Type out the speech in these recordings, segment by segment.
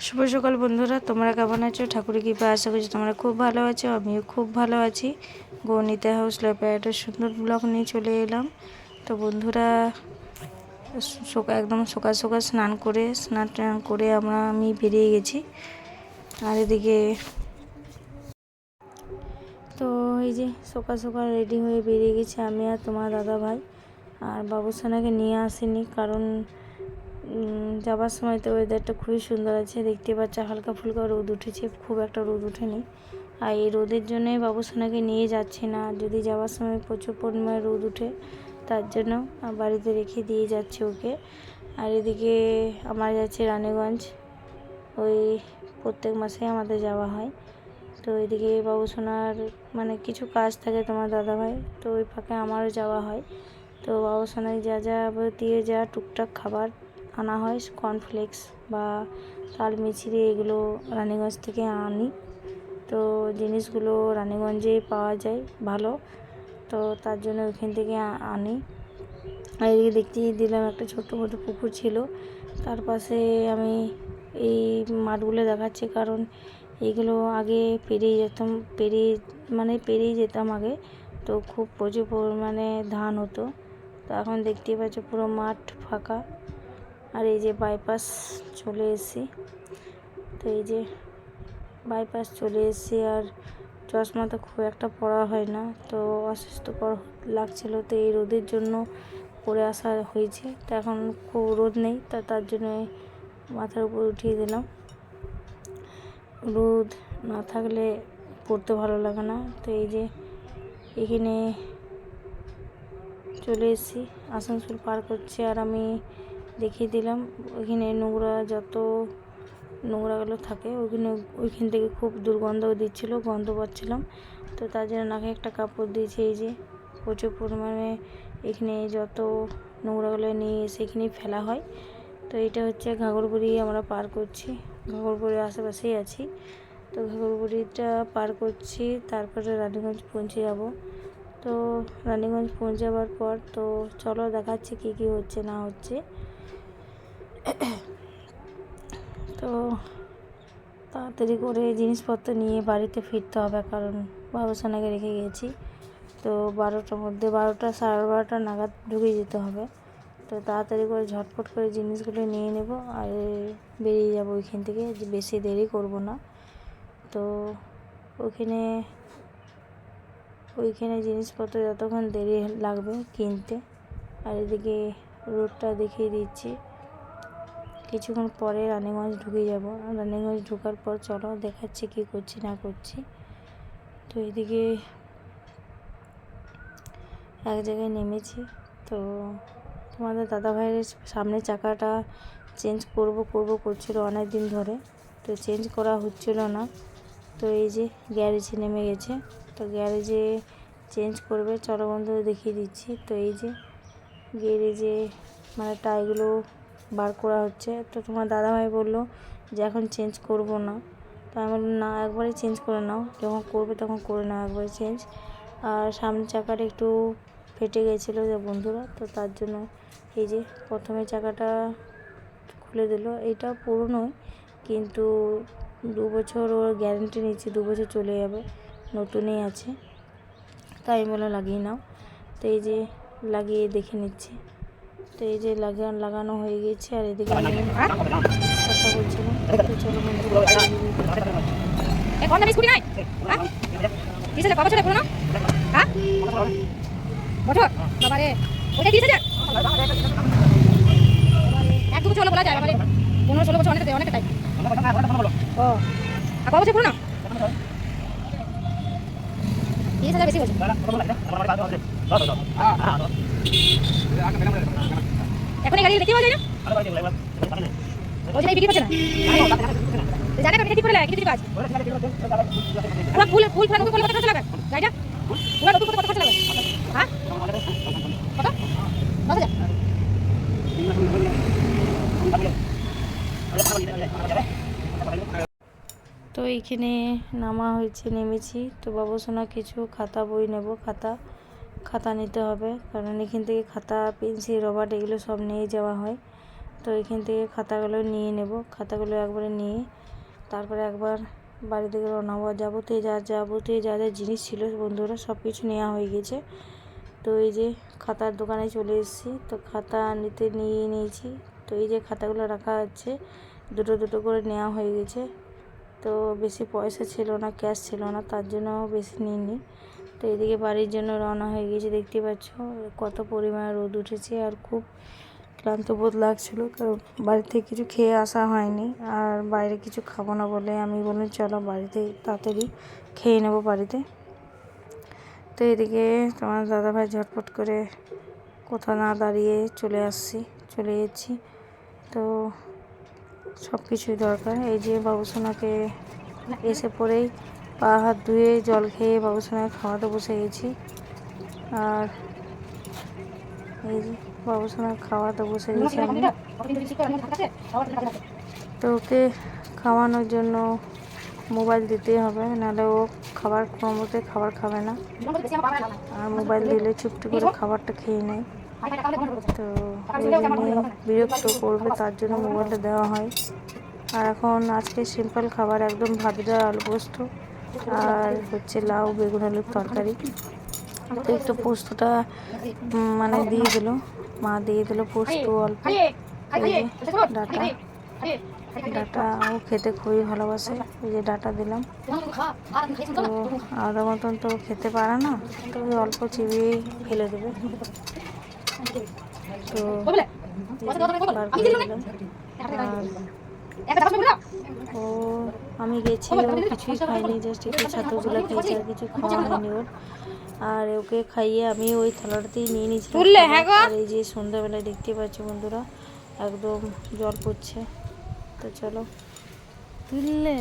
শুভ সকাল বন্ধুরা, তোমরা কেমন আছো? ঠাকুরের কৃপায় আশা করছি তোমরা খুব ভালো আছো। আমিও খুব ভালো আছি। গণিতা হাউস লাইফে একটা সুন্দর ব্লগ নিয়ে চলে এলাম। তো বন্ধুরা, একদম সকাল সকাল স্নান টান করে আমি বেরিয়ে গেছি। আর এদিকে তো এই যে সকাল সকাল রেডি হয়ে বেরিয়ে গেছি আমি আর তোমার দাদা ভাই। আর বাবুসোনাকে নিয়ে আসিনি, কারণ যাবার সময় তো ওয়েদারটা খুবই সুন্দর আছে, দেখতে পাচ্ছ হালকা ফুলকা রোদ উঠেছে, খুব একটা রোদ ওঠেনি। আর এই রোদের জন্যই বাবুসোনাকে নিয়ে যাচ্ছি না। যদি যাওয়ার সময় প্রচুর পরিমাণে রোদ উঠে, তার জন্য বাড়িতে রেখে দিয়ে যাচ্ছে ওকে। আর এদিকে আমার যাচ্ছে রানীগঞ্জ, ওই প্রত্যেক মাসে আমাদের যাওয়া হয়। তো এদিকে বাবুসোনার মানে কিছু কাজ থাকে তোমার দাদাভাই, তো ওই ফাঁকে আমারও যাওয়া হয়। তো বাবুসোনায় যাবতীয় যা টুকটাক খাবার আনা হয়, কর্নফ্লেক্স বা তাল মিছরি, এগুলো রানীগঞ্জ থেকে আনি। তো জিনিসগুলো রানীগঞ্জেই পাওয়া যায় ভালো, তো তার জন্য ওইখান থেকে আনি। আর এদিকে দেখতেই দিলাম একটা ছোট্ট মতো পুকুর ছিল, তার পাশে আমি এই মাঠগুলো দেখাচ্ছি, কারণ এইগুলো আগে পেরিয়ে যেতাম আগে। তো খুব প্রচুর পরিমাণে ধান হতো। তো এখন দেখতেই পাচ্ছ পুরো মাঠ ফাঁকা। আর এই যে বাইপাস চলে এসেছি। তো এই যে বাইপাস চলে এসেছি, আর চশমা তো খুব একটা পরা হয় না, তো অসুস্থকর লাগছিল, তো এই রোদের জন্য পরে আসা হয়েছে। তো এখন খুব রোদ নেই, তার জন্য মাথার উপর উঠিয়ে দিলাম। রোদ না থাকলে পড়তে ভালো লাগে না। তো এই যে এখানে চলে এসেছি, আসানসোল পার করছি। আর আমি দেখিয়ে দিলাম ওইখানে যত নোংরাগুলো থাকে ওইখান থেকে খুব দুর্গন্ধ দিচ্ছিলো, গন্ধ পাচ্ছিলাম। তো তার জন্য নাকে একটা কাপড় দিয়েছি। এই যে প্রচুর পরিমাণে এখানে যত নোংরাগুলো নিয়ে এসে এখানেই ফেলা হয়। তো এটা হচ্ছে ঘাগরবুড়ি, আমরা পার করছি, ঘাগরবুড়ির আশেপাশেই আছি। তো ঘাগরবুড়িটা পার করছি, তারপরে রানীগঞ্জ পৌঁছে যাব। তো রানীগঞ্জ পৌঁছে যাওয়ার পর তো চলো দেখাচ্ছি কী কী হচ্ছে না হচ্ছে। তো তাড়াতাড়ি করে জিনিসপত্র নিয়ে বাড়িতে ফিরতে হবে, কারণ বাবুসোনাকে রেখে গেছি। তো 12টার মধ্যে 12টা 12:30 নাগাদ ঢুকে যেতে হবে। তো তাড়াতাড়ি করে ঝটপট করে জিনিসগুলো নিয়ে নেব আর বেরিয়ে যাব ওইখান থেকে, বেশি দেরি করব না। তো ওইখানে জিনিসপত্র যতক্ষণ দেরি লাগবে কিনতে। আর এদিকে রোডটা দেখিয়ে দিচ্ছি, কিছুক্ষণ পরে রানীগঞ্জ ঢুকে যাব। রানীগঞ্জ ঢোকার পর চলো দেখাচ্ছি কী করছি না করছি। তো এদিকে এক জায়গায় নেমেছি। তো তোমাদের দাদাভাইয়ের সামনে চাকাটা চেঞ্জ করব করছিল অনেক দিন ধরে, তো চেঞ্জ করা হচ্ছিল না। তো এই যে গ্যারেজে নেমে গেছে, তো গ্যারেজে চেঞ্জ করবে, চলো বন্ধু দেখিয়ে দিচ্ছি। তো এই যে গ্যারেজে মানে টাইগুলো বার করা হচ্ছে। তো তোমার দাদাভাই বললো যে এখন চেঞ্জ করব না। তো আমি বললাম না, একবারে চেঞ্জ করে নাও, যখন করবে তখন করে নাও একবারে চেঞ্জ। আর সামনের চাকাটা একটু ফেটে গেছিলো যে বন্ধুরা, তো তার জন্য এই যে প্রথমে চাকাটা খুলে দিল। এটা পুরনোই, কিন্তু 2 বছর ওর গ্যারেন্টি নিচ্ছি, 2 বছর চলে যাবে, নতুনই আছে। তাই আমি বললাম লাগিয়ে নাও। তো এই যে লাগিয়ে দেখে নিচ্ছি। তো এই যে লাগানো হয়ে গেছে। আর এদিকে আমি কথা বলছিলাম। তো চলো বছর বাবারে ওটা 30,000 এক দু বছর হলো বলা যায় বাবারে 15-16 বছর অনেকটা টাইম। ও আর কত বছর পুরো না 30,000 বেশি বলছে। এখন এই গাড়ি দেখতে পাওয়া যায় না, ওই যে বিক্রি করছে না জায়গাটা বিক্রি করে লাগে কিছু কাজ পুরো ফুল ফ্যান কত খরচ লাগবে গাড়িটা পুরো নতুন কত খরচ লাগবে? হ্যাঁ কত 10,000। তো এইখানে নেমেছি। তো বাবুসোনা কিছু খাতা বই নেব, খাতা নিতে হবে, কারণ এখান থেকে খাতা পেন্সিল রবার এগুলো সব নিয়ে যাওয়া হয়। তো এখান থেকে খাতাগুলো নিয়ে নেব, খাতাগুলো একবারে নিয়ে তারপরে একবার বাড়ি থেকে রওনা হওয়া। যাবতীয় যা যা জিনিস ছিল বন্ধুরা সব কিছু নেওয়া হয়ে গেছে। তো এই যে খাতার দোকানে চলে এসেছি, তো খাতা নিয়ে নিয়েছি। তো এই যে খাতাগুলো রাখা আছে, দুটো করে নেওয়া হয়ে গেছে। তো বেশি পয়সা ছিল না, ক্যাশ ছিল না, তার জন্য বেশি নিইনি। তো এদিকে বাড়ির জন্য রওনা হয়ে গেছে। দেখতে পাচ্ছ কত পরিমাণে রোদ উঠেছে আর খুব ক্লান্ত বোধ লাগছিল, কারণ বাড়ি থেকে কিছু খেয়ে আসা হয়নি আর বাইরে কিছু খাবো না বলে আমি বললাম চলো বাড়িতে তাড়াতাড়ি খেয়ে নেবো বাড়িতে। তো এদিকে তোমার দাদাভাই ঝটপট করে কোথাও না দাঁড়িয়ে চলে যাচ্ছি। তো সব কিছুই দরকার। এই যে বাবুসোনাকে এসে পড়েই পা হাত ধুয়ে জল খেয়ে বাবুসোনাকে খাওয়াতে বসে গেছি। আর এই যে বাবুসোনাকে খাওয়াতে বসে গেছি আমি। তো ওকে খাওয়ানোর জন্য মোবাইল দিতেই হবে, নাহলে ও কোনোমতে খাবার খাবে না। আর মোবাইল দিলে চুপটি করে খাবারটা খেয়ে নেয়। তো ওই জন্যে বিরক্ত করবে, তার জন্য মোবাইলটা দেওয়া হয়। আর এখন আজকে সিম্পল খাবার, একদম ভাত ডাল আলু পোস্ত আর হচ্ছে লাউ বেগুন আলুর তরকারি। তো একটু পোস্তটা মানে দিয়ে দিল, মা দিয়ে দিল পোস্ত অল্প। ডাটা ও খেতে খুবই ভালোবাসে, এই যে ডাটা দিলাম। তো আলাদা মতন তো খেতে পারে না, তো অল্প চিবিয়ে ফেলে দেবে। তো বার করে দিলাম। ও আমি গেছি, ও কিছুই খাইনি, জাস্ট একটু ছাতুগুলো খেয়েছে, আর কিছু খাওয়া হয়নি ওর। আর ওকে খাইয়ে আমি ওই থালাটাতেই নিয়ে নিয়েছিলাম। আর এই যে সন্ধ্যাবেলায় দেখতে পাচ্ছ বন্ধুরা একদম জল পড়ছে। তো চলো তুললে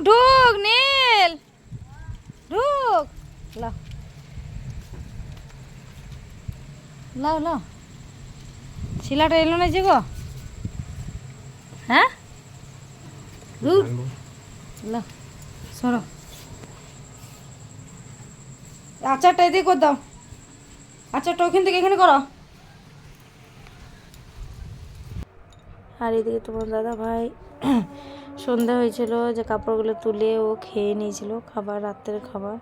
ঢুক নীল ঢুক। লাও শিলাটা এলো না যে গো। হ্যাঁ লাও সরো, আচারটা এদিকে করে দাও, আচারটা ওখান থেকে এখানে করো। আর এদিকে তোমার দাদা ভাই সন্ধ্যা হয়েছিল যে কাপড়গুলো তুলে ও খেয়ে নিয়েছিল খাবার, রাত্রের খাবার।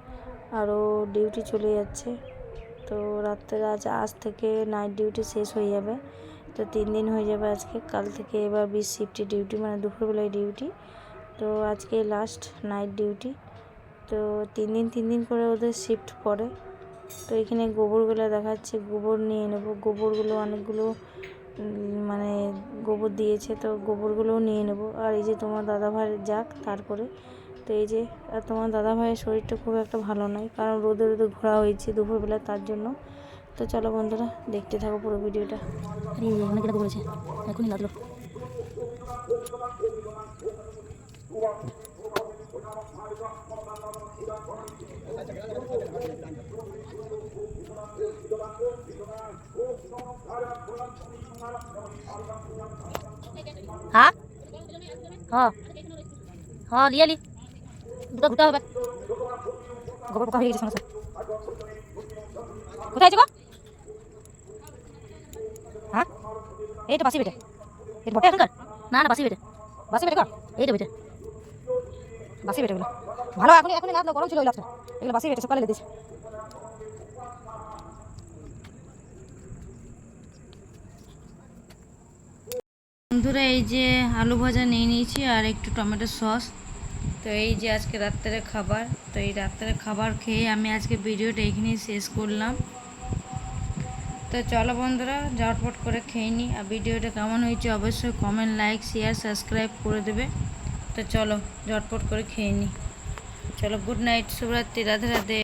আর ও ডিউটি চলে যাচ্ছে। তো রাত্রের আজ থেকে নাইট ডিউটি শেষ হয়ে যাবে। তো 3 দিন হয়ে যাবে আজকে, কাল থেকে এবার 20 শিফটে ডিউটি, মানে দুপুরবেলায় ডিউটি। তো আজকে লাস্ট নাইট ডিউটি। তো 3 দিন করে ওদের শিফট পড়ে। তো এখানে গোবরগুলো দেখাচ্ছে, গোবর নিয়ে নেব। গোবরগুলো অনেকগুলো মানে গোবর দিয়েছে, তো গোবরগুলোও নিয়ে নেব। আর এই যে তোমার দাদাভাইয়ের যাক তারপরে। তো এই যে আর তোমার দাদাভাইয়ের শরীরটা খুব একটা ভালো নয়, কারণ রোদে ঘোরা হয়েছে দুপুরবেলা, তার জন্য। তো চলো বন্ধুরা দেখতে থাকো পুরো ভিডিওটা। এখনই লাগলো। হ্যাঁ হ্যাঁ লিয়ালি দুটো ঘুরতে হবে। গোবর পোকা হয়ে গেছে সমস্যা। কোথায় আছে গো? হ্যাঁ এইটা বাসি বেটে, এটা বটে এখনকার না বাসি বেটে কর, এইটা বেটে বাসি বেটেগুলো ভালো। এখন রাত গরম ছিল ওই রাত্রে, এগুলো বাসি বেটে সকালে লেগেছে। বন্ধুরা এই যে আলু ভাজা নিয়ে নিয়েছি আর একটু টমেটো সস। তো এই যে আজকে রাত্রের খাবার। তো এই রাত্রের খাবার খেয়ে আমি আজকে ভিডিওটা এখানেই শেষ করলাম। তো চলো বন্ধুরা ঝটপট করে খেয়ে নিই। আর ভিডিওটা কেমন হয়েছে অবশ্যই কমেন্ট, লাইক, শেয়ার, সাবস্ক্রাইব করে দেবে। তো চলো ঝটপট করে খেয়ে নিই। চলো গুড নাইট, শুভরাত্রি, রাধে রাধে।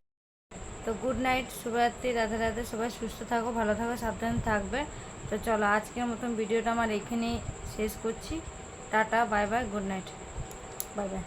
তো গুড নাইট, শুভরাত্রি, রাধে রাধে। সবাই সুস্থ থাকো, ভালো থাকো, সাবধানে থাকবে। তো চলো আজকের মতন ভিডিওটা আমার এখানেই শেষ করছি। Tata, bye bye, good night, bye bye.